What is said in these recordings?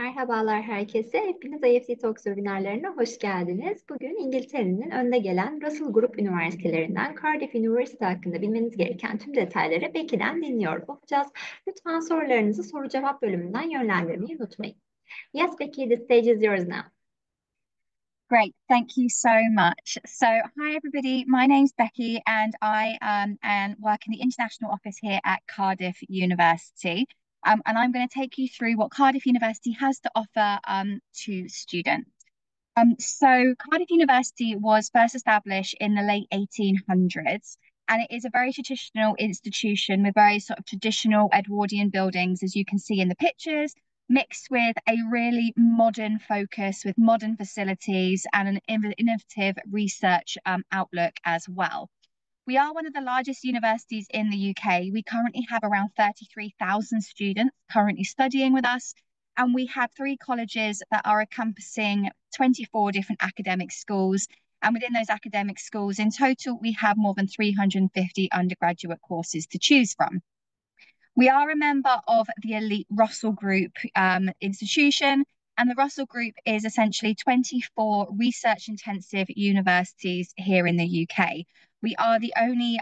Merhabalar herkese. Hepiniz IEFTalks Webinarları'na hoş geldiniz. Bugün İngiltere'nin önde gelen Russell Group üniversitelerinden Cardiff University hakkında bilmeniz gereken tüm detayları Becky'den dinliyor olacağız. Lütfen sorularınızı soru cevap bölümünden yönlendirmeyi unutmayın. Yes, Becky, the stage is yours now. Great, thank you so much. So, hi everybody, my name's Becky and I and work in the international office here at Cardiff University. And I'm going to take you through what Cardiff University has to offer to students. So Cardiff University was first established in the late 1800s, and it is a very traditional institution with very sort of traditional Edwardian buildings, as you can see in the pictures, mixed with a really modern focus with modern facilities and an innovative research outlook as well. We are one of the largest universities in the UK. We currently have around 33,000 students currently studying with us, and we have 3 colleges that are encompassing 24 different academic schools. And within those academic schools, in total, we have more than 350 undergraduate courses to choose from. We are a member of the elite Russell Group institution, and the Russell Group is essentially 24 research-intensive universities here in the UK. We are the only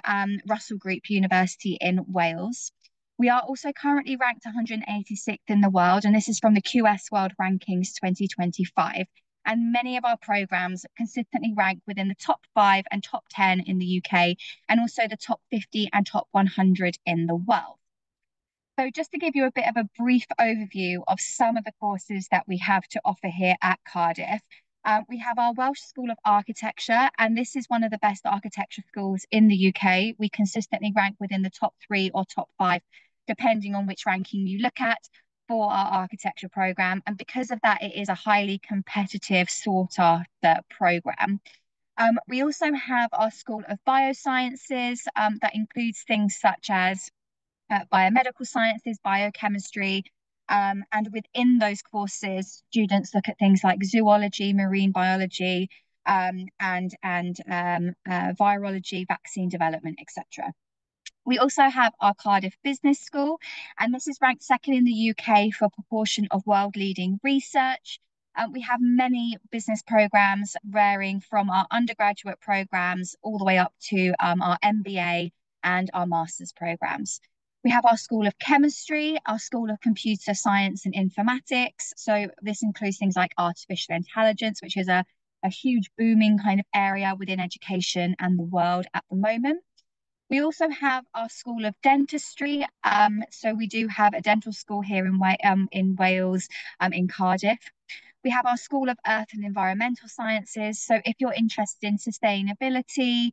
Russell Group university in Wales. We are also currently ranked 186th in the world, and this is from the QS World Rankings 2025. And many of our programs consistently rank within the top 5 and top 10 in the UK, and also the top 50 and top 100 in the world. So just to give you a bit of a brief overview of some of the courses that we have to offer here at Cardiff, we have our Welsh School of Architecture, and this is one of the best architecture schools in the UK. We consistently rank within the top 3 or top 5, depending on which ranking you look at for our architecture programme. And because of that, it is a highly competitive, sought after programme. We also have our School of Biosciences that includes things such as biomedical sciences, biochemistry, and within those courses, students look at things like zoology, marine biology, and virology, vaccine development, etc. We also have our Cardiff Business School, and this is ranked second in the UK for proportion of world-leading research. We have many business programs varying from our undergraduate programs all the way up to our MBA and our master's programs. We have our School of Chemistry, our School of Computer Science and Informatics. So this includes things like artificial intelligence, which is a huge booming kind of area within education and the world at the moment. We also have our School of Dentistry. So we do have a dental school here in Wales, in Cardiff. We have our School of Earth and Environmental Sciences. So if you're interested in sustainability,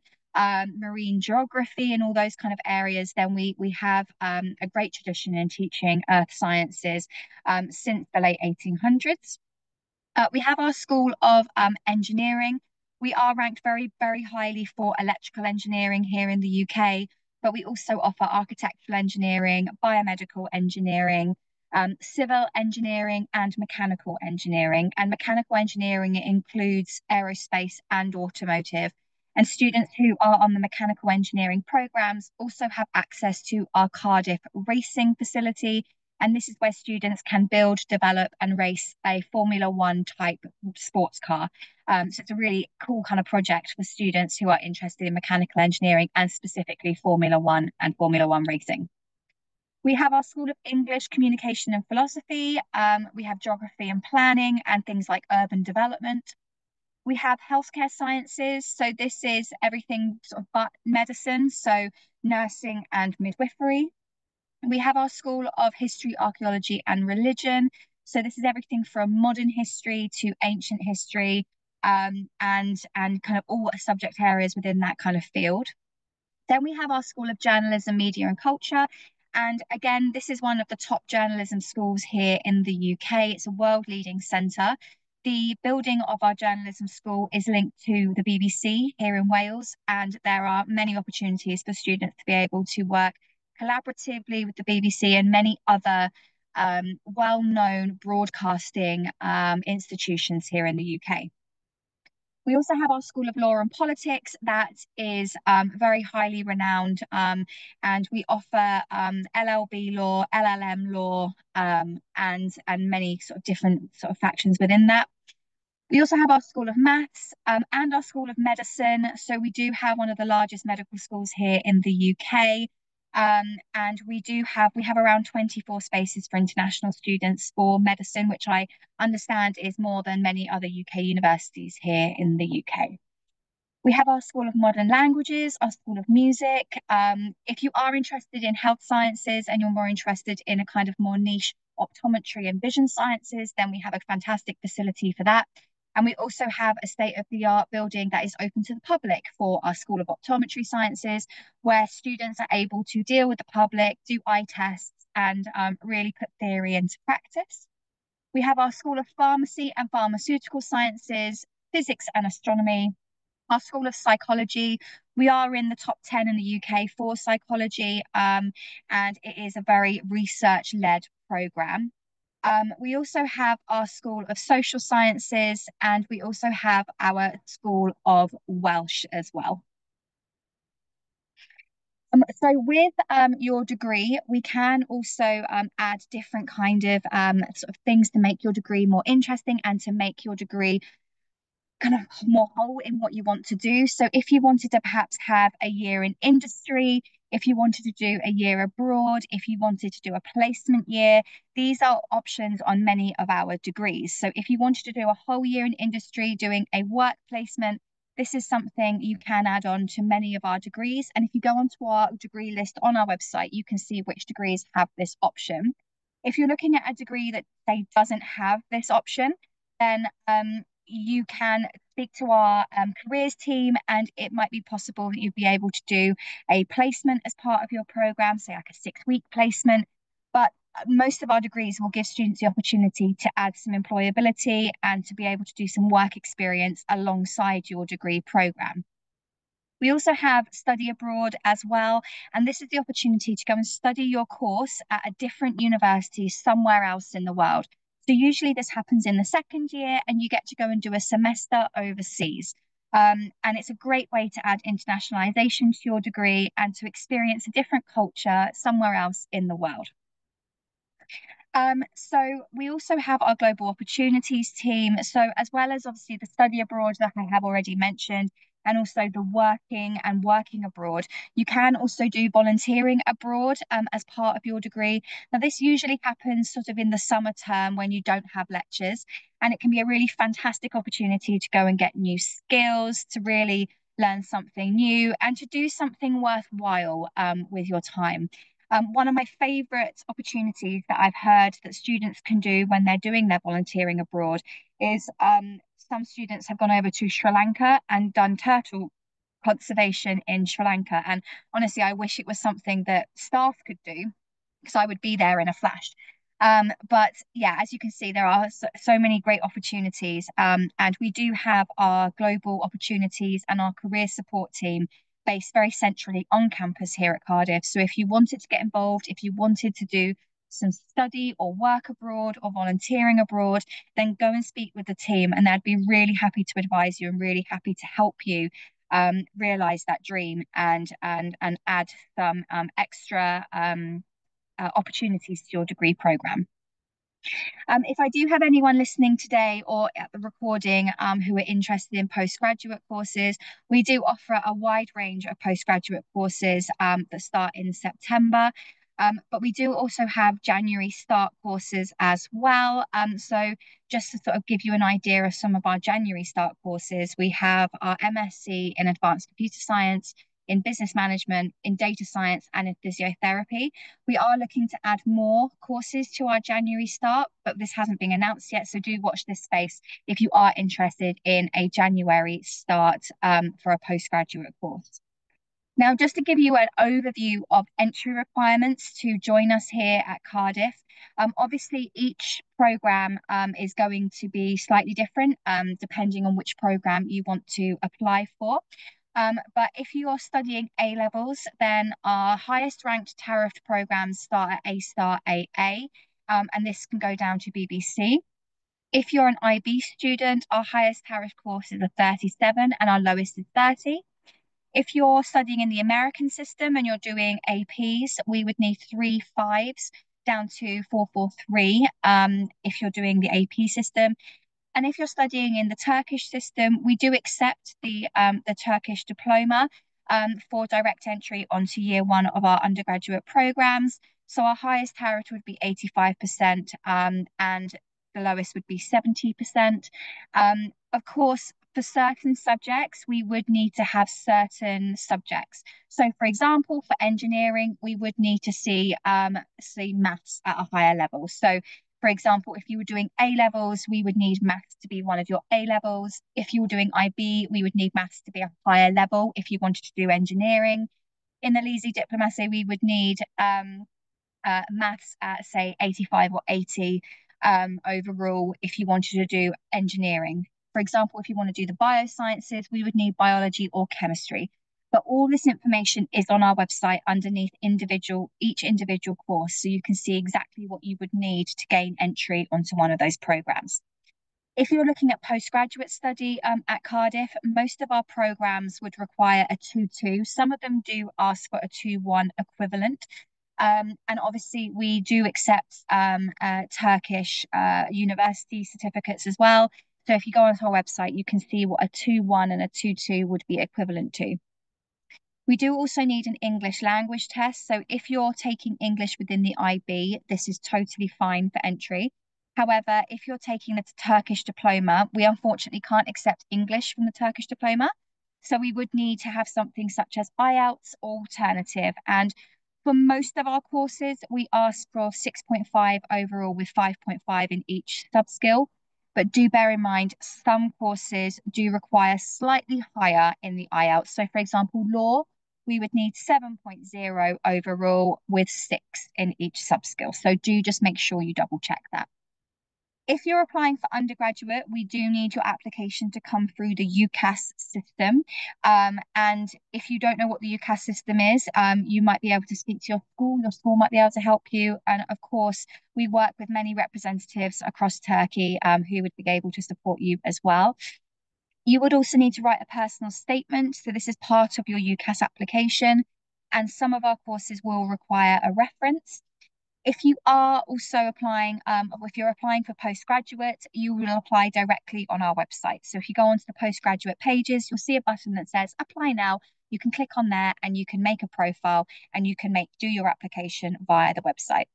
marine geography and all those kind of areas, then we have a great tradition in teaching earth sciences since the late 1800s. We have our School of Engineering. We are ranked very, very highly for electrical engineering here in the UK, but we also offer architectural engineering, biomedical engineering, civil engineering and mechanical engineering. And mechanical engineering includes aerospace and automotive. And students who are on the mechanical engineering programs also have access to our Cardiff racing facility. And this is where students can build, develop and race a Formula One type sports car. So it's a really cool kind of project for students who are interested in mechanical engineering and specifically Formula One and Formula One racing. We have our School of English, Communication and Philosophy. We have Geography and Planning and things like urban development. We have healthcare sciences. So this is everything sort of but medicine, so nursing and midwifery. We have our School of History, Archaeology and Religion. So this is everything from modern history to ancient history, and kind of all subject areas within that kind of field. Then we have our School of Journalism, Media and Culture. And again, this is one of the top journalism schools here in the UK. It's a world-leading centre. The building of our journalism school is linked to the BBC here in Wales, and there are many opportunities for students to be able to work collaboratively with the BBC and many other well-known broadcasting institutions here in the UK. We also have our School of Law and Politics that is very highly renowned, and we offer LLB law, LLM law, and many sort of different sort of factions within that. We also have our School of Maths and our School of Medicine. So we do have one of the largest medical schools here in the UK. And we have around 24 spaces for international students for medicine, which I understand is more than many other UK universities here in the UK. We have our School of Modern Languages, our School of Music. If you are interested in health sciences and you're more interested in a kind of more niche optometry and vision sciences, then we have a fantastic facility for that. And we also have a state-of-the-art building that is open to the public for our School of Optometry Sciences, where students are able to deal with the public, do eye tests, and really put theory into practice. We have our School of Pharmacy and Pharmaceutical Sciences, Physics and Astronomy, our School of Psychology. We are in the top 10 in the UK for psychology, and it is a very research-led programme. We also have our School of Social Sciences, and we also have our School of Welsh as well. So with your degree, we can also add different kind of sort of things to make your degree more interesting and to make your degree kind of more whole in what you want to do. So if you wanted to perhaps have a year in industry, if you wanted to do a year abroad, if you wanted to do a placement year, these are options on many of our degrees. So if you wanted to do a whole year in industry doing a work placement, this is something you can add on to many of our degrees. And if you go onto our degree list on our website, you can see which degrees have this option. If you're looking at a degree that, say, doesn't have this option, then you can speak to our careers team, and it might be possible that you'd be able to do a placement as part of your program, say like a 6-week placement. But most of our degrees will give students the opportunity to add some employability and to be able to do some work experience alongside your degree program. We also have study abroad as well, and this is the opportunity to go and study your course at a different university somewhere else in the world. So usually this happens in the second year, and you get to go and do a semester overseas. And it's a great way to add internationalization to your degree and to experience a different culture somewhere else in the world. So we also have our global opportunities team. So as well as obviously the study abroad that I have already mentioned, and also the working abroad, you can also do volunteering abroad as part of your degree. Now, this usually happens sort of in the summer term when you don't have lectures, and it can be a really fantastic opportunity to go and get new skills, to really learn something new, and to do something worthwhile with your time. One of my favourite opportunities that I've heard that students can do when they're doing their volunteering abroad is some students have gone over to Sri Lanka and done turtle conservation in Sri Lanka. And honestly, I wish it was something that staff could do, because I would be there in a flash. But yeah, as you can see, there are so many great opportunities. And we do have our global opportunities and our career support team based very centrally on campus here at Cardiff. So if you wanted to get involved, if you wanted to do some study or work abroad or volunteering abroad, then go and speak with the team, and they'd be really happy to advise you and really happy to help you realize that dream and add some extra opportunities to your degree program. If I do have anyone listening today or at the recording who are interested in postgraduate courses, we do offer a wide range of postgraduate courses that start in September. But we do also have January start courses as well. So just to sort of give you an idea of some of our January start courses, we have our MSc in Advanced Computer Science, in business management, in data science, and in physiotherapy. We are looking to add more courses to our January start, but this hasn't been announced yet. So do watch this space if you are interested in a January start for a postgraduate course. Now, just to give you an overview of entry requirements to join us here at Cardiff, obviously each programme is going to be slightly different depending on which programme you want to apply for. But if you are studying A-levels, then our highest ranked tariffed programmes start at A-star AA, and this can go down to BBC. If you're an IB student, our highest tariff courses are 37 and our lowest is 30. If you're studying in the American system and you're doing APs, we would need 3 5s down to 443 if you're doing the AP system. And if you're studying in the Turkish system, we do accept the Turkish diploma for direct entry onto year one of our undergraduate programs. So our highest tariff would be 85%, and the lowest would be 70%. Of course, for certain subjects, we would need to have certain subjects. So, for example, for engineering, we would need to see maths at a higher level. So, for example, if you were doing A levels, we would need maths to be one of your A levels. If you were doing IB, we would need maths to be a higher level if you wanted to do engineering. In the Lisi Diplomacy, we would need maths at, say, 85 or 80 overall if you wanted to do engineering. For example, if you want to do the biosciences, we would need biology or chemistry. But all this information is on our website underneath each individual course, so you can see exactly what you would need to gain entry onto one of those programs. If you're looking at postgraduate study at Cardiff, most of our programs would require a 2-2. Some of them do ask for a 2-1 equivalent. And obviously, we do accept Turkish university certificates as well. So if you go onto our website, you can see what a 2-1 and a 2-2 would be equivalent to. We do also need an English language test. So if you're taking English within the IB, this is totally fine for entry. However, if you're taking the Turkish diploma, we unfortunately can't accept English from the Turkish diploma. So we would need to have something such as IELTS or alternative. And for most of our courses, we ask for 6.5 overall with 5.5 in each subskill. But do bear in mind, some courses do require slightly higher in the IELTS. So for example, law, we would need 7.0 overall with 6 in each subskill. So do just make sure you double check that. If you're applying for undergraduate, we do need your application to come through the UCAS system. And if you don't know what the UCAS system is, you might be able to speak to your school. Your school might be able to help you. And of course, we work with many representatives across Turkey who would be able to support you as well. You would also need to write a personal statement. So this is part of your UCAS application. And some of our courses will require a reference. If you are also applying, if you're applying for postgraduate, you will apply directly on our website. So if you go onto the postgraduate pages, you'll see a button that says apply now. You can click on there and you can make a profile and you can do your application via the website.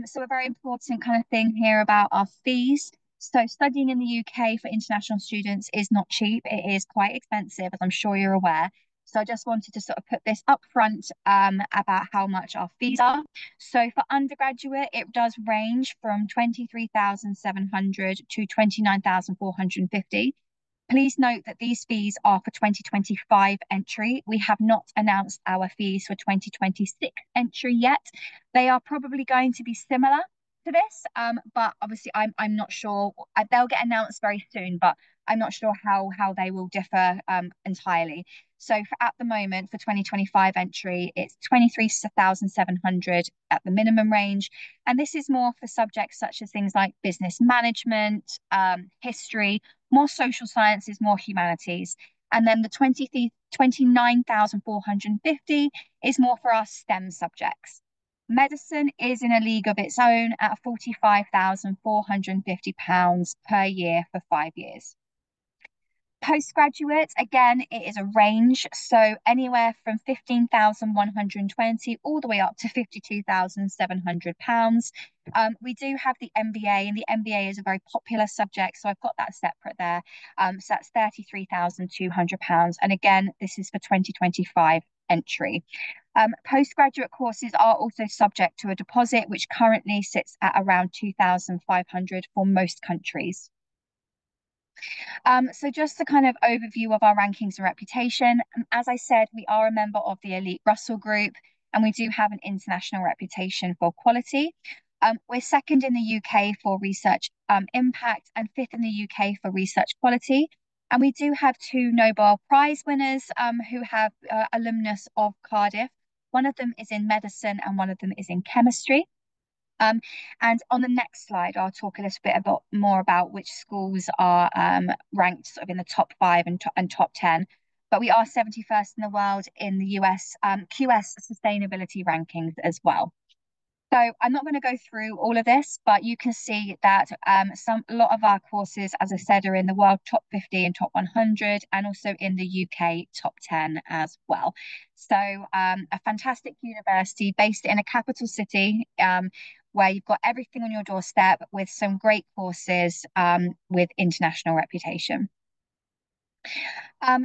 So a very important kind of thing here about our fees. So studying in the UK for international students is not cheap. It is quite expensive, as I'm sure you're aware. So I just wanted to sort of put this up front about how much our fees are. So for undergraduate, it does range from 23,700 to 29,450. Please note that these fees are for 2025 entry. We have not announced our fees for 2026 entry yet. They are probably going to be similar to this, but obviously I'm not sure. They'll get announced very soon, but I'm not sure how they will differ entirely. So at the moment for 2025 entry, it's 23,700 at the minimum range. And this is more for subjects such as things like business management, history, more social sciences, more humanities. And then the 29,450 is more for our STEM subjects. Medicine is in a league of its own at £45,450 per year for 5 years. Postgraduate, again, it is a range. So anywhere from 15,120 all the way up to £52,700. We do have the MBA, and the MBA is a very popular subject. So I've got that separate there. So that's £33,200. And again, this is for 2025 entry. Postgraduate courses are also subject to a deposit, which currently sits at around 2,500 for most countries. So just a kind of overview of our rankings and reputation. As I said, we are a member of the elite Russell Group, and we do have an international reputation for quality. We're second in the UK for research impact and fifth in the UK for research quality. And we do have 2 Nobel Prize winners who have alumnus of Cardiff. One of them is in medicine and one of them is in chemistry. And on the next slide, I'll talk a little bit more about which schools are ranked sort of in the top 5 and top 10. But we are 71st in the world in the US QS sustainability rankings as well. So I'm not going to go through all of this, but you can see that a lot of our courses, as I said, are in the world top 50 and top 100, and also in the UK top 10 as well. So a fantastic university based in a capital city, where you've got everything on your doorstep with some great courses with international reputation.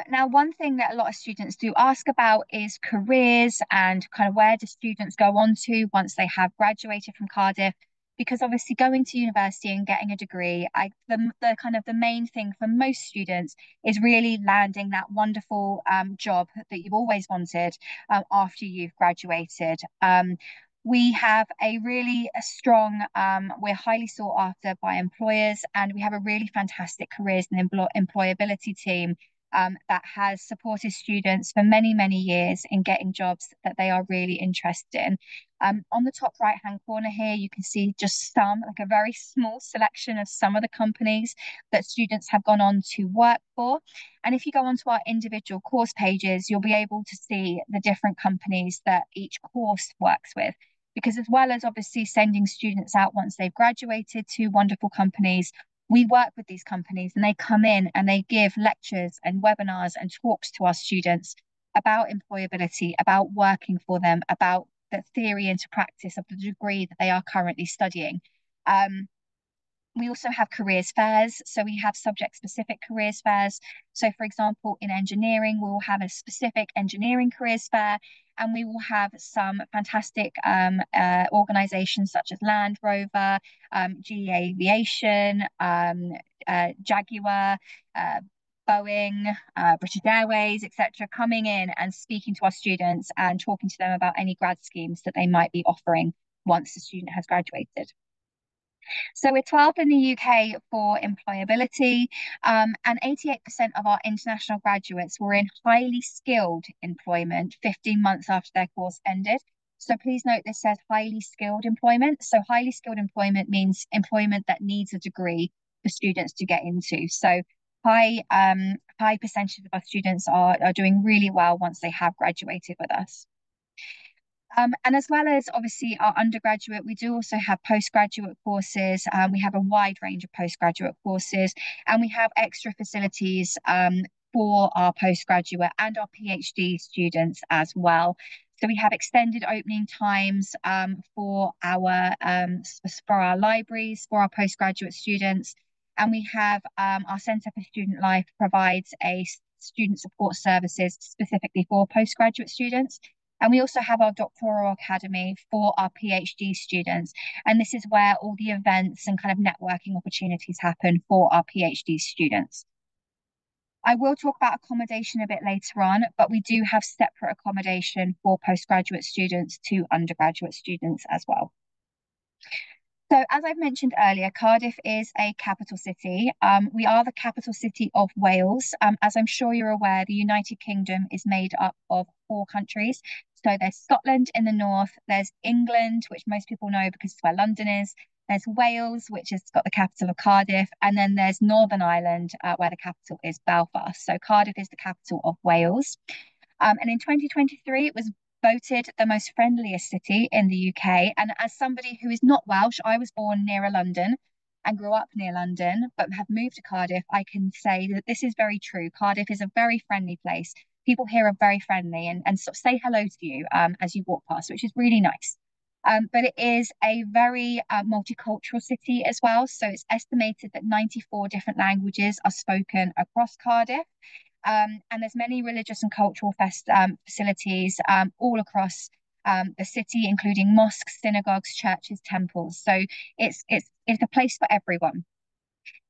Now, one thing that a lot of students do ask about is careers and kind of where do students go on to once they have graduated from Cardiff, because obviously going to university and getting a degree, the main thing for most students is really landing that wonderful job that you've always wanted after you've graduated. We have a really strong, we're highly sought after by employers, and we have a really fantastic careers and employability team that has supported students for many, many years in getting jobs that they are really interested in. On the top right-hand corner here, you can see just like a very small selection of some of the companies that students have gone on to work for. And if you go onto our individual course pages, you'll be able to see the different companies that each course works with. Because as well as obviously sending students out once they've graduated to wonderful companies, we work with these companies and they come in and they give lectures and webinars and talks to our students about employability, about working for them, about the theory into practice of the degree that they are currently studying. We also have careers fairs, so we have subject-specific careers fairs. So, for example, in engineering, we will have a specific engineering careers fair, and we will have some fantastic organisations such as Land Rover, GE Aviation, Jaguar, Boeing, British Airways, etc., coming in and speaking to our students and talking to them about any grad schemes that they might be offering once the student has graduated. So we're 12th in the UK for employability, and 88% of our international graduates were in highly skilled employment 15 months after their course ended. So please note this says highly skilled employment. So highly skilled employment means employment that needs a degree for students to get into. So high percentage of our students are doing really well once they have graduated with us. And as well as obviously our undergraduate, we do also have postgraduate courses. We have a wide range of postgraduate courses, and we have extra facilities for our postgraduate and our PhD students as well. So we have extended opening times for our libraries, for our postgraduate students. And we have our Centre for Student Life provides a student support services specifically for postgraduate students. And we also have our doctoral academy for our PhD students. And this is where all the events and kind of networking opportunities happen for our PhD students. I will talk about accommodation a bit later on, but we do have separate accommodation for postgraduate students to undergraduate students as well. So as I've mentioned earlier, Cardiff is a capital city. We are the capital city of Wales. As I'm sure you're aware, the United Kingdom is made up of 4 countries. So there's Scotland in the north, there's England, which most people know because it's where London is. There's Wales, which has got the capital of Cardiff. And then there's Northern Ireland, where the capital is Belfast. So Cardiff is the capital of Wales. And in 2023, it was voted the most friendliest city in the UK. And as somebody who is not Welsh, I was born near London and grew up near London, but have moved to Cardiff. I can say that this is very true. Cardiff is a very friendly place. People here are very friendly and sort of say hello to you as you walk past, which is really nice. But it is a very multicultural city as well. So it's estimated that 94 different languages are spoken across Cardiff. And there's many religious and cultural facilities all across the city, including mosques, synagogues, churches, temples. So it's a place for everyone.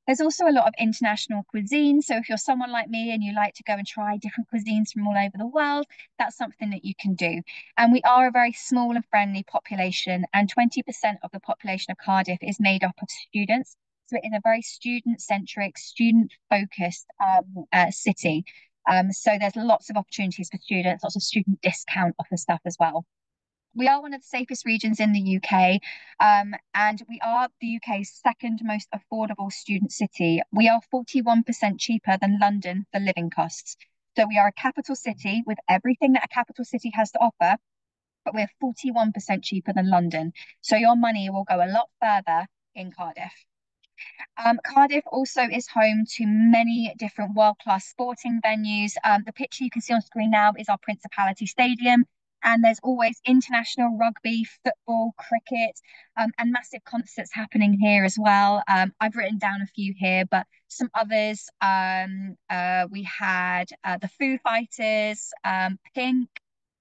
There's also a lot of international cuisine. So if you're someone like me and you like to go and try different cuisines from all over the world, that's something that you can do. And we are a very small and friendly population, and 20% of the population of Cardiff is made up of students. So it is a very student-centric, student-focused city. So there's lots of opportunities for students, lots of student discount offer stuff as well. We are one of the safest regions in the UK, and we are the UK's second most affordable student city. We are 41% cheaper than London for living costs. So we are a capital city with everything that a capital city has to offer, but we're 41% cheaper than London. So your money will go a lot further in Cardiff. Cardiff also is home to many different world-class sporting venues. The picture you can see on screen now is our Principality Stadium, and there's always international rugby, football, cricket, and massive concerts happening here as well. I've written down a few here, but some others. We had the Foo Fighters, Pink,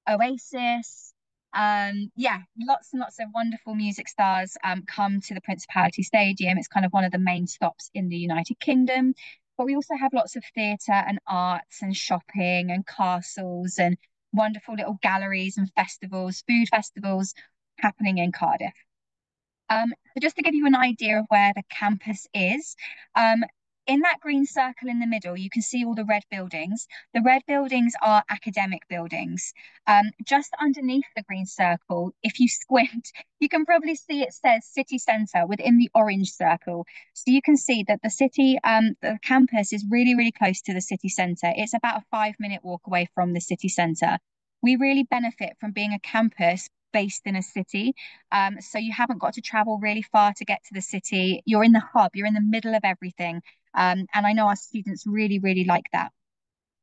Oasis. Yeah, lots and lots of wonderful music stars come to the Principality Stadium. It's kind of one of the main stops in the United Kingdom. But we also have lots of theatre and arts and shopping and castles and wonderful little galleries and festivals, food festivals happening in Cardiff. So just to give you an idea of where the campus is, in that green circle in the middle, you can see all the red buildings. The red buildings are academic buildings. Just underneath the green circle, if you squint, you can probably see it says city centre within the orange circle. So you can see that the campus is really, really close to the city centre. It's about a 5-minute walk away from the city centre. We really benefit from being a campus based in a city. So you haven't got to travel really far to get to the city. You're in the hub, you're in the middle of everything. And I know our students really, really like that.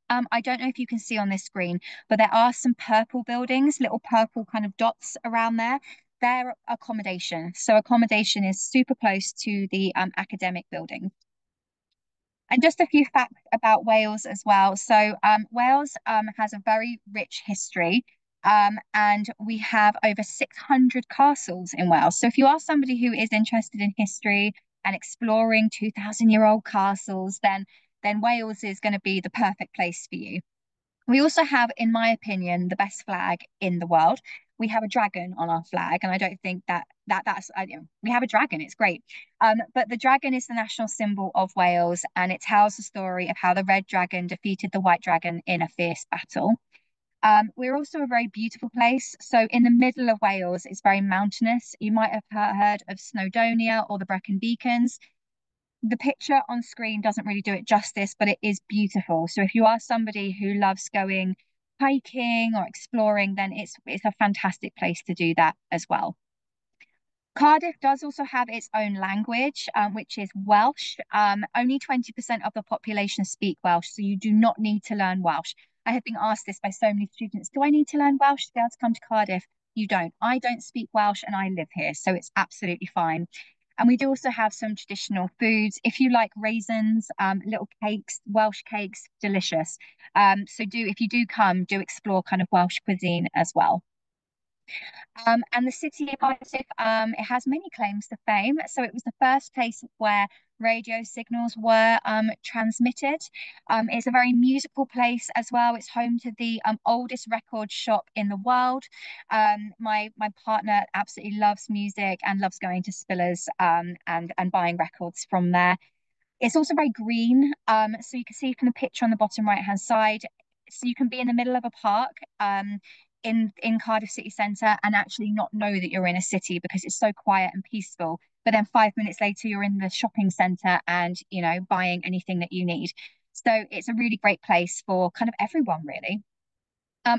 I don't know if you can see on this screen, but there are some purple buildings, little purple kind of dots around there. They're accommodation. So accommodation is super close to the academic building. And just a few facts about Wales as well. So Wales has a very rich history. And we have over 600 castles in Wales. So if you are somebody who is interested in history and exploring 2,000-year-old castles, then Wales is going to be the perfect place for you. We also have, in my opinion, the best flag in the world. We have a dragon on our flag, and I don't think we have a dragon. It's great. But the dragon is the national symbol of Wales, and it tells the story of how the red dragon defeated the white dragon in a fierce battle. We're also a very beautiful place. So in the middle of Wales, it's very mountainous. You might have heard of Snowdonia or the Brecon Beacons. The picture on screen doesn't really do it justice, but it is beautiful. So if you are somebody who loves going hiking or exploring, then it's a fantastic place to do that as well. Cardiff does also have its own language, which is Welsh. Only 20% of the population speak Welsh, so you do not need to learn Welsh. I have been asked this by so many students. Do I need to learn Welsh to be able to come to Cardiff? You don't. I don't speak Welsh and I live here, so it's absolutely fine. And we do also have some traditional foods. If you like raisins, little cakes, Welsh cakes, delicious. So if you do come, do explore kind of Welsh cuisine as well. And the city of Cardiff, it has many claims to fame. So it was the first place where radio signals were transmitted. It's a very musical place as well. It's home to the oldest record shop in the world. My partner absolutely loves music and loves going to Spillers and buying records from there. It's also very green. So you can see from the picture on the bottom right hand side. So you can be in the middle of a park. In Cardiff city centre and actually not know that you're in a city because it's so quiet and peaceful. But then 5 minutes later, you're in the shopping centre and, buying anything that you need. So it's a really great place for kind of everyone, really.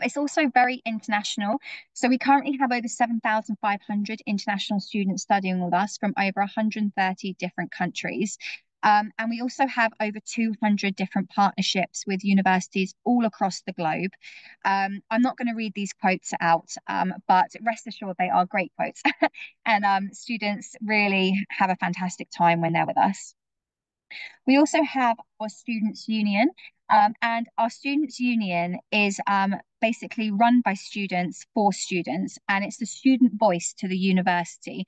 It's also very international. So we currently have over 7,500 international students studying with us from over 130 different countries. And we also have over 200 different partnerships with universities all across the globe. I'm not going to read these quotes out, but rest assured they are great quotes. And students really have a fantastic time when they're with us. We also have our Students' Union, and our Students' Union is basically run by students for students, and it's the student voice to the university.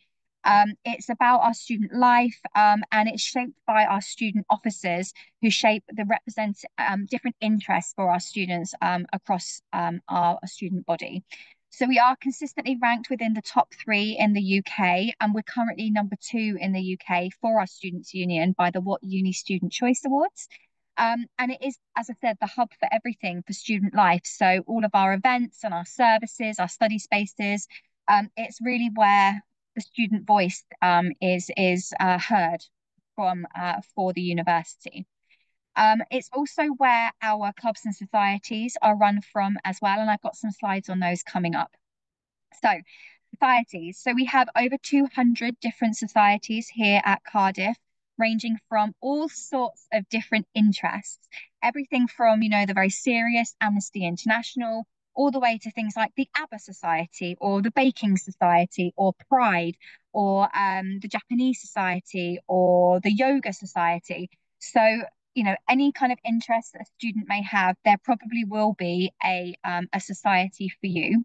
It's about our student life, and it's shaped by our student officers who represent different interests for our students across our student body. So we are consistently ranked within the top 3 in the UK, and we're currently number 2 in the UK for our Students' Union by the What Uni Student Choice Awards. And it is, as I said, the hub for everything for student life. So all of our events and our services, our study spaces, It's really where the student voice is heard from for the university. It's also where our clubs and societies are run from as well, and I've got some slides on those coming up. So, societies. So we have over 200 different societies here at Cardiff, ranging from all sorts of different interests. Everything from, the very serious Amnesty International, all the way to things like the ABBA Society or the Baking Society or Pride or the Japanese Society or the Yoga Society. So, any kind of interest that a student may have, there probably will be a society for you.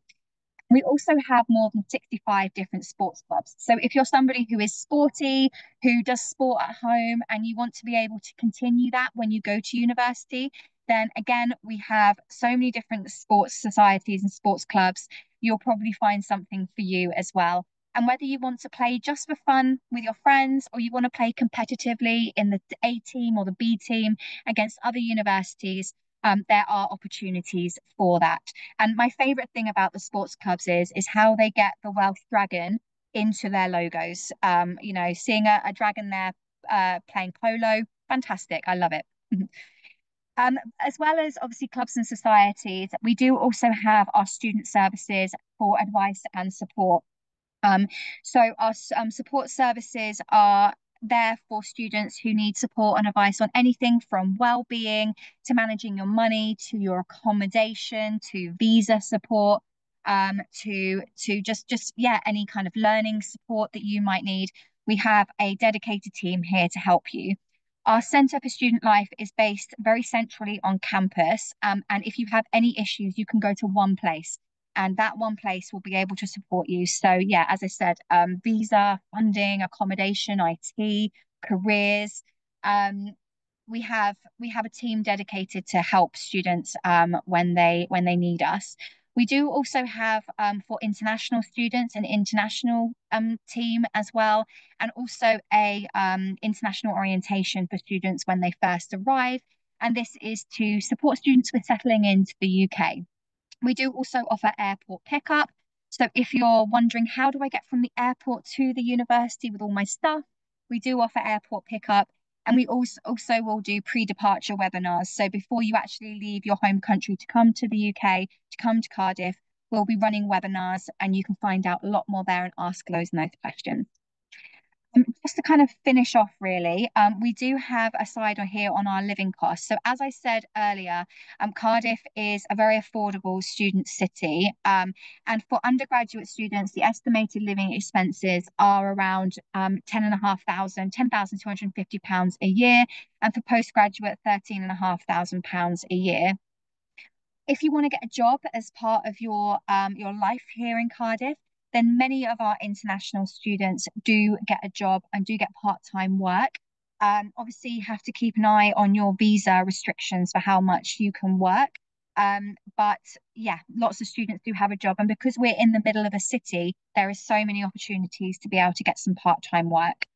We also have more than 65 different sports clubs. So if you're somebody who is sporty, who does sport at home, and you want to be able to continue that when you go to university, then again, we have so many different sports societies and sports clubs. You'll probably find something for you as well. And whether you want to play just for fun with your friends, or you want to play competitively in the A team or the B team against other universities, there are opportunities for that. And my favorite thing about the sports clubs is how they get the Welsh dragon into their logos. Seeing a dragon there playing polo, fantastic. I love it. As well as obviously clubs and societies, we do also have our student services for advice and support. So our support services are there for students who need support and advice on anything from well-being to managing your money, to your accommodation, to visa support, to just any kind of learning support that you might need. We have a dedicated team here to help you. Our Centre for Student Life is based very centrally on campus, and if you have any issues, you can go to one place, and that one place will be able to support you. So yeah, as I said, visa, funding, accommodation, IT, careers. We have a team dedicated to help students when they need us. We do also have for international students an international team as well, and also a international orientation for students when they first arrive. And this is to support students with settling into the UK. We do also offer airport pickup. So if you're wondering, how do I get from the airport to the university with all my stuff? We do offer airport pickup. And we also will do pre-departure webinars. So before you actually leave your home country to come to the UK, to come to Cardiff, we'll be running webinars, and you can find out a lot more there and ask those questions. Just to kind of finish off, really, we do have a slide on here on our living costs. So as I said earlier, Cardiff is a very affordable student city. And for undergraduate students, the estimated living expenses are around £10,250 a year. And for postgraduate, £13,500 a year. If you want to get a job as part of your life here in Cardiff, then many of our international students do get a job and do get part-time work. Obviously, you have to keep an eye on your visa restrictions for how much you can work. But yeah, lots of students do have a job. And because we're in the middle of a city, there is so many opportunities to be able to get some part-time work.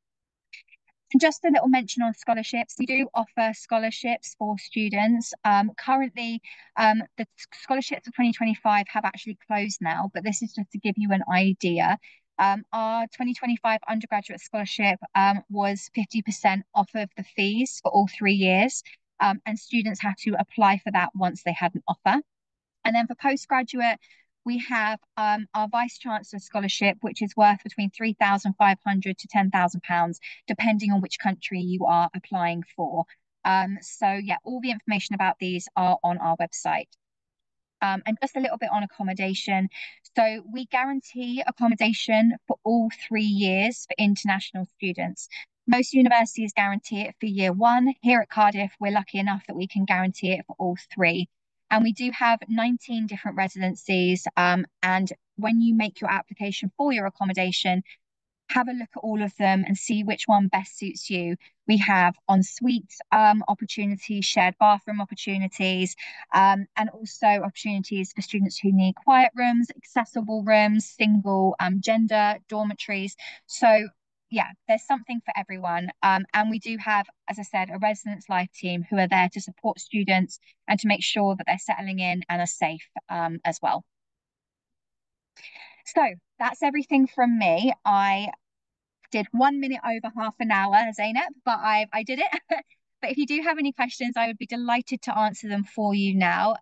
And just a little mention on scholarships. We do offer scholarships for students. Currently, the scholarships of 2025 have actually closed now, but this is just to give you an idea. Our 2025 undergraduate scholarship was 50% off of the fees for all 3 years, and students had to apply for that once they had an offer. And then for postgraduate, we have our Vice Chancellor Scholarship, which is worth between £3,500 to £10,000, depending on which country you are applying for. So yeah, all the information about these are on our website. And just a little bit on accommodation. So we guarantee accommodation for all 3 years for international students. Most universities guarantee it for year 1. Here at Cardiff, we're lucky enough that we can guarantee it for all 3. And we do have 19 different residencies. And when you make your application for your accommodation, have a look at all of them and see which one best suits you. We have ensuite opportunities, shared bathroom opportunities, and also opportunities for students who need quiet rooms, accessible rooms, single gender dormitories. So yeah, there's something for everyone. And we do have, as I said, a residence life team who are there to support students and to make sure that they're settling in and are safe as well. So that's everything from me. I did 1 minute over half an hour, Zainab, but I did it. But if you do have any questions, I would be delighted to answer them for you now.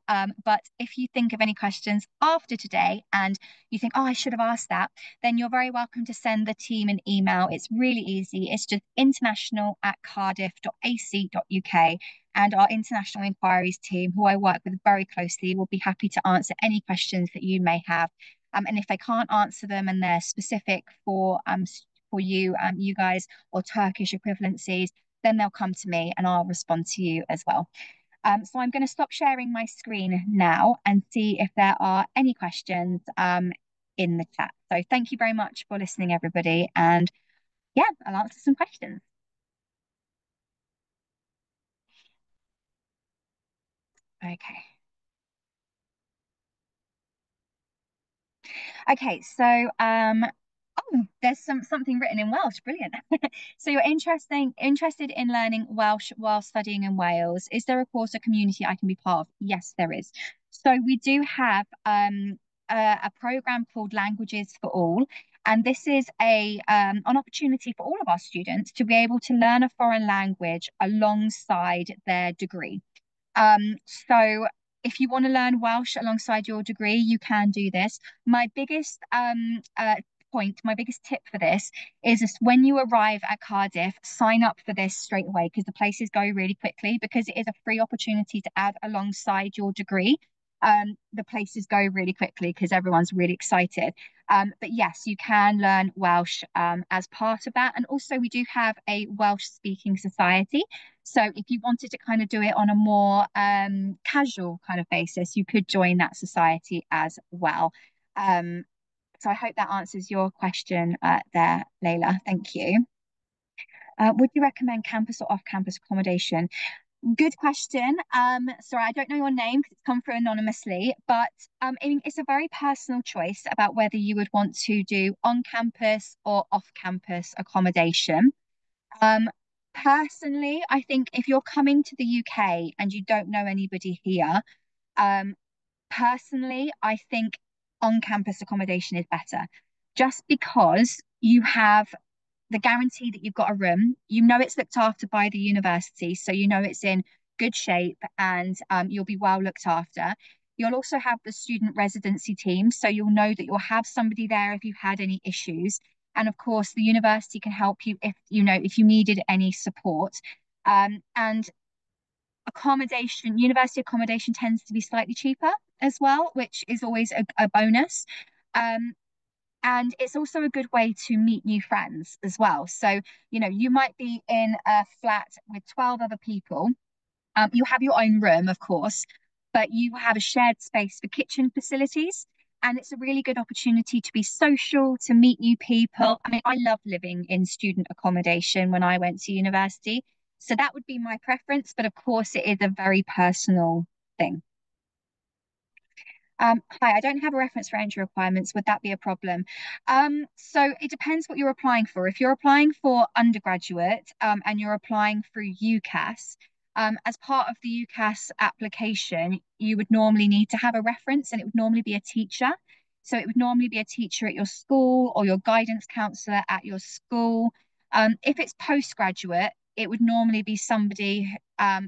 But if you think of any questions after today and you think, oh, I should have asked that, then you're very welcome to send the team an email. It's really easy. It's just international@cardiff.ac.uk. And our international inquiries team, who I work with very closely, will be happy to answer any questions that you may have. And if I can't answer them and they're specific for you, you guys, or Turkish equivalencies, then they'll come to me and I'll respond to you as well. So I'm going to stop sharing my screen now and see if there are any questions in the chat. So thank you very much for listening, everybody. And yeah, I'll answer some questions. Okay. Okay, so oh, there's something written in Welsh. Brilliant. So you're interested in learning Welsh while studying in Wales. Is there, of course, a community I can be part of? Yes, there is. So we do have a program called Languages for All. And this is an opportunity for all of our students to be able to learn a foreign language alongside their degree. So if you want to learn Welsh alongside your degree, you can do this. My biggest my biggest tip for this is just when you arrive at Cardiff, sign up for this straight away because the places go really quickly because it is a free opportunity to add alongside your degree. The places go really quickly because everyone's really excited. But yes, you can learn Welsh as part of that. And also we do have a Welsh speaking society. So if you wanted to kind of do it on a more casual kind of basis, you could join that society as well. So I hope that answers your question there, Layla. Thank you. Would you recommend campus or off-campus accommodation? Good question. Sorry, I don't know your name because it's come through anonymously, but I mean, it's a very personal choice about whether you would want to do on-campus or off-campus accommodation. Personally, I think if you're coming to the UK and you don't know anybody here, personally, I think on-campus accommodation is better, just because you have the guarantee that you've got a room, you know it's looked after by the university, so you know it's in good shape and you'll be well looked after. You'll also have the student residency team, so you'll know that you'll have somebody there if you had any issues. And of course, the university can help you if you needed any support. And university accommodation tends to be slightly cheaper as well, which is always a bonus. And it's also a good way to meet new friends as well. So, you might be in a flat with 12 other people. You have your own room, of course, but you have a shared space for kitchen facilities. And it's a really good opportunity to be social, to meet new people. I mean, I love living in student accommodation when I went to university. So that would be my preference. But of course, it is a very personal thing. Hi, I don't have a reference for entry requirements. Would that be a problem? So it depends what you're applying for. If you're applying for undergraduate and you're applying through UCAS, as part of the UCAS application, you would normally need to have a reference and it would normally be a teacher. So it would normally be a teacher at your school or your guidance counsellor at your school. If it's postgraduate, it would normally be somebody, a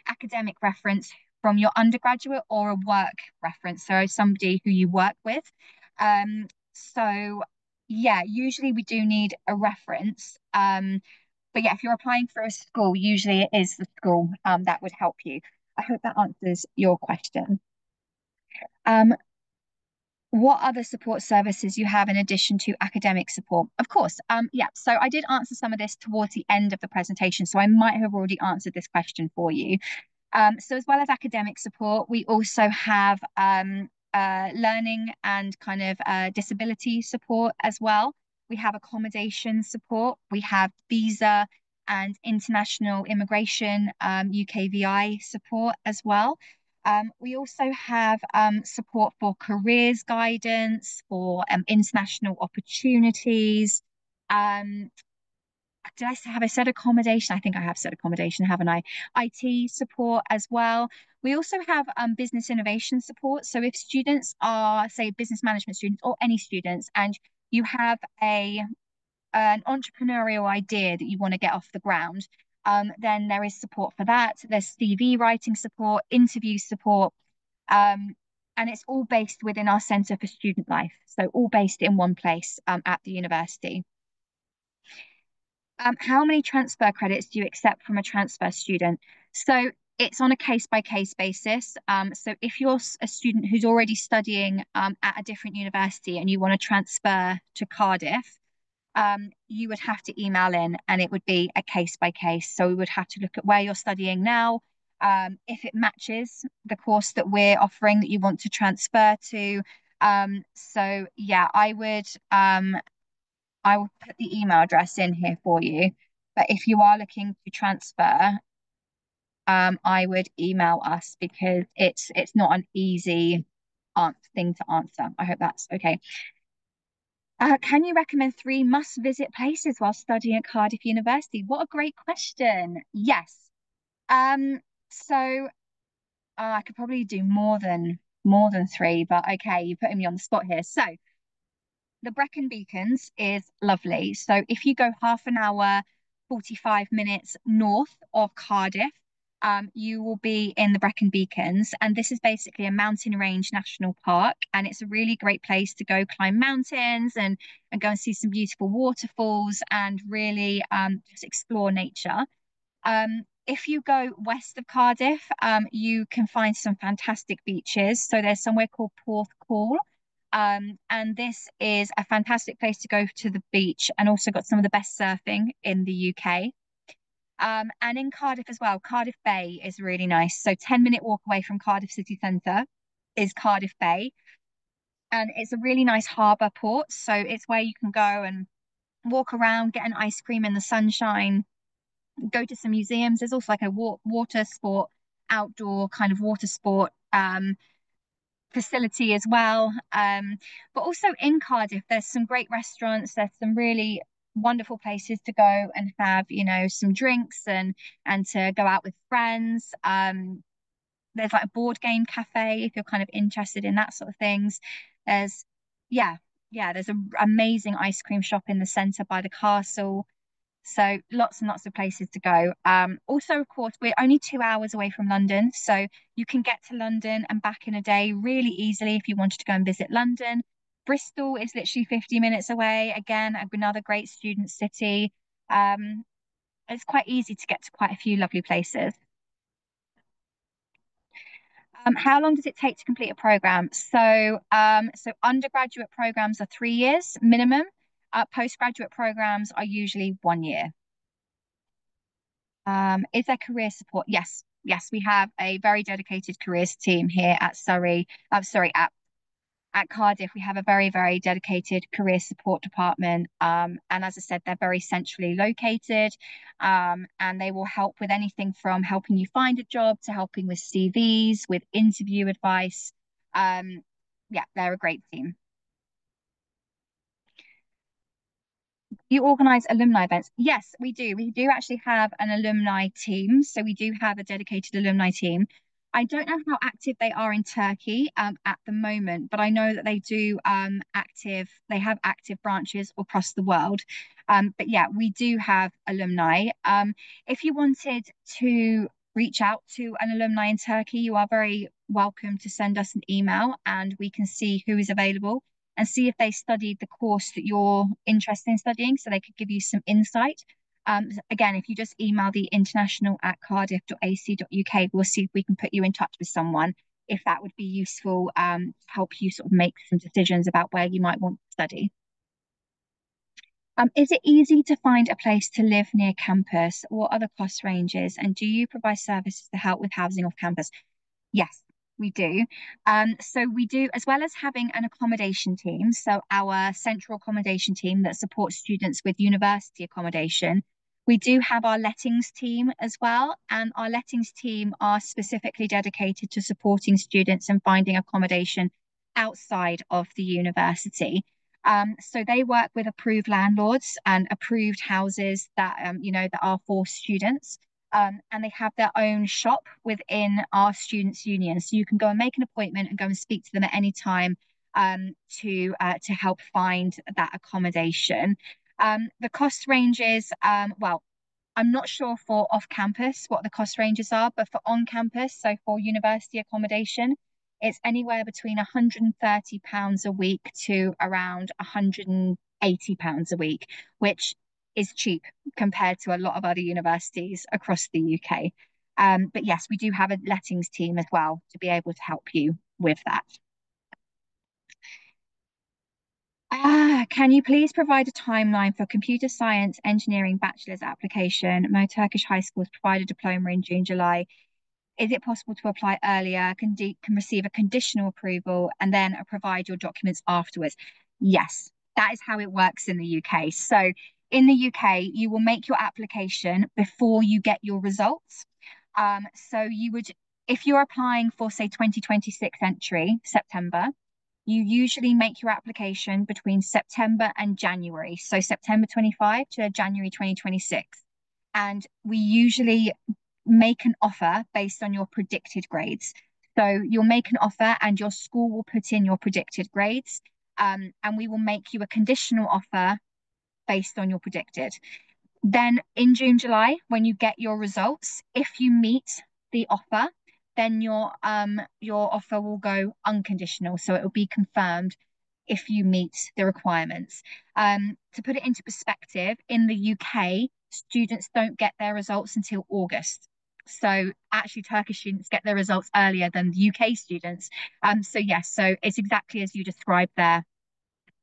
academic reference from your undergraduate or a work reference, so somebody who you work with. So yeah, usually we do need a reference. But yeah, if you're applying for a school, usually it is the school that would help you. I hope that answers your question. What other support services you have in addition to academic support? Of course, yeah, so I did answer some of this towards the end of the presentation, so I might have already answered this question for you. So as well as academic support, we also have learning and kind of disability support as well. We have accommodation support. We have visa and international immigration UKVI support as well. We also have support for careers guidance, for international opportunities. have I said accommodation? I think I have said accommodation, haven't I? IT support as well. We also have business innovation support. So if students are, say, business management students or any students, and you have an entrepreneurial idea that you want to get off the ground, then there is support for that. There's CV writing support, interview support, and it's all based within our Centre for Student Life. So all based in one place at the university. How many transfer credits do you accept from a transfer student? So it's on a case-by-case basis. So if you're a student who's already studying at a different university and you want to transfer to Cardiff, you would have to email in, and it would be a case by case. So we would have to look at where you're studying now, if it matches the course that we're offering that you want to transfer to. So yeah, I will put the email address in here for you. But if you are looking to transfer, I would email us, because it's not an easy thing to answer. I hope that's okay. Can you recommend 3 must-visit places while studying at Cardiff University? What a great question. Yes. So I could probably do more than 3, but okay, you're putting me on the spot here. So the Brecon Beacons is lovely. So if you go half an hour, 45 minutes north of Cardiff, you will be in the Brecon Beacons, and this is basically a mountain range national park, and it's a really great place to go climb mountains and go and see some beautiful waterfalls and really just explore nature. If you go west of Cardiff, you can find some fantastic beaches. So there's somewhere called Porth Call, and this is a fantastic place to go to the beach, and also got some of the best surfing in the UK. And in Cardiff as well, Cardiff Bay is really nice. So 10-minute walk away from Cardiff city centre is Cardiff Bay. And it's a really nice harbour port. So it's where you can go and walk around, get an ice cream in the sunshine, go to some museums. There's also like a water sport, outdoor kind of water sport facility as well. But also in Cardiff, there's some great restaurants. There's some really wonderful places to go and have, some drinks and to go out with friends. There's like a board game cafe if you're kind of interested in that sort of things. There's there's an amazing ice cream shop in the centre by the castle. So lots and lots of places to go. Also, of course, we're only 2 hours away from London, so you can get to London and back in a day really easily if you wanted to go and visit London. Bristol is literally 50 minutes away. Again, another great student city. It's quite easy to get to quite a few lovely places. How long does it take to complete a program? So undergraduate programs are 3 years minimum. Postgraduate programs are usually 1 year. Is there career support? Yes, we have a very dedicated careers team here at at Cardiff. We have a very, very dedicated career support department. And as I said, they're very centrally located. And they will help with anything from helping you find a job to helping with CVs, with interview advice. They're a great team. You organise alumni events? Yes, we do. We do actually have an alumni team. So we do have a dedicated alumni team. I don't know how active they are in Turkey at the moment, but I know that they do they have active branches across the world. But yeah, we do have alumni. If you wanted to reach out to an alumni in Turkey, you are very welcome to send us an email, and we can see who is available and see if they studied the course that you're interested in studying, so they could give you some insight. Again, if you just email the international@cardiff.ac.uk, we'll see if we can put you in touch with someone, if that would be useful to help you sort of make some decisions about where you might want to study. Is it easy to find a place to live near campus? What are the cost ranges? And do you provide services to help with housing off campus? Yes, we do. So we do, as well as having an accommodation team. So our central accommodation team that supports students with university accommodation. We do have our lettings team as well. And our lettings team are specifically dedicated to supporting students and finding accommodation outside of the university. So they work with approved landlords and approved houses that that are for students. And they have their own shop within our students' union. So you can go and make an appointment and go and speak to them at any time to help find that accommodation. The cost ranges, well, I'm not sure for off campus what the cost ranges are, but for on campus, so for university accommodation, it's anywhere between £130 a week to around £180 a week, which is cheap compared to a lot of other universities across the UK. But yes, we do have a lettings team as well to be able to help you with that. Can you please provide a timeline for computer science engineering bachelor's application? Mo Turkish high schools provide a diploma in June, July. Is it possible to apply earlier, can receive a conditional approval, and then provide your documents afterwards? Yes, that is how it works in the UK. So in the UK, you will make your application before you get your results. So you would, if you're applying for, say, 2026 entry, September, you usually make your application between September and January. So September 25 to January 2026. And we usually make an offer based on your predicted grades. So you'll make an offer and your school will put in your predicted grades. And we will make you a conditional offer based on your predicted. Then in June, July, when you get your results, if you meet the offer, then your offer will go unconditional. So it will be confirmed if you meet the requirements. To put it into perspective, in the UK, students don't get their results until August. So actually Turkish students get their results earlier than the UK students. So yes, so it's exactly as you described there.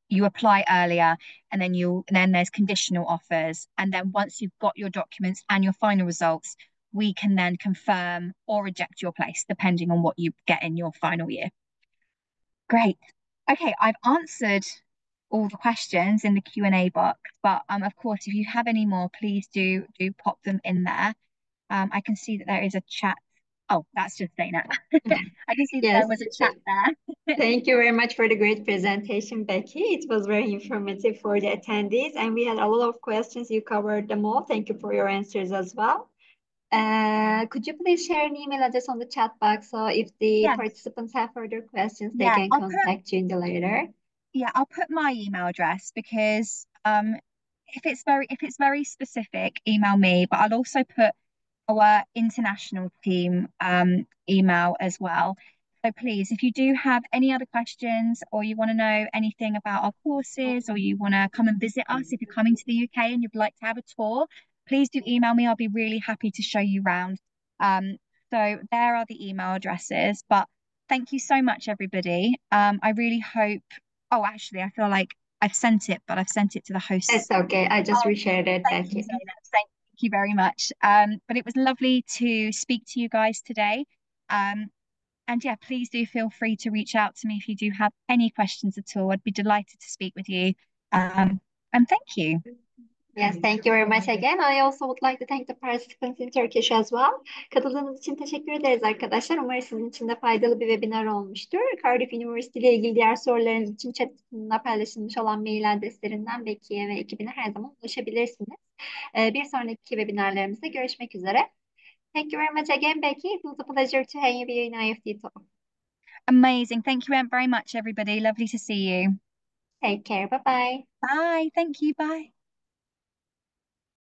You apply earlier and then there's conditional offers. And then once you've got your documents and your final results, we can then confirm or reject your place, depending on what you get in your final year. Great. Okay, I've answered all the questions in the Q&A box, but of course, if you have any more, please do pop them in there. I can see that there is a chat. Oh, that's just Zainab. I can see that Yes. there was a chat there. Thank you very much for the great presentation, Becky. It was very informative for the attendees, and we had a lot of questions. You covered them all. Thank you for your answers as well. Could you please share an email address on the chat box so if the Yes. participants have further questions, they Yeah, can contact you in the later? Yeah, I'll put my email address because if it's very specific, email me, but I'll also put our international team email as well. So please, if you do have any other questions or you want to know anything about our courses or you want to come and visit us, if you're coming to the UK and you'd like to have a tour, please do email me. I'll be really happy to show you around. So there are the email addresses, but thank you so much, everybody. I really hope, oh, actually, I feel like I've sent it, but I've sent it to the hosts. It's okay. I just reshared it. Thank you, Zainab. Thank you very much. But it was lovely to speak to you guys today. And yeah, please do feel free to reach out to me if you do have any questions at all. I'd be delighted to speak with you. And thank you. Yes, thank you very much again. I also would like to thank the participants in Turkish as well. Katıldığınız için teşekkür ederiz arkadaşlar. Umarım sizin için de faydalı bir webinar olmuştur. Cardiff University ile ilgili diğer sorularınız için chat kısmında paylaşılmış olan mail adreslerinden Becky'ye ve ekibine her zaman ulaşabilirsiniz. Bir sonraki webinarlarımızda görüşmek üzere. Thank you very much again, Becky. It was a pleasure to have you in IEFT Talk. Amazing. Thank you very much, everybody. Lovely to see you. Take care. Bye-bye. Bye. Thank you. Bye.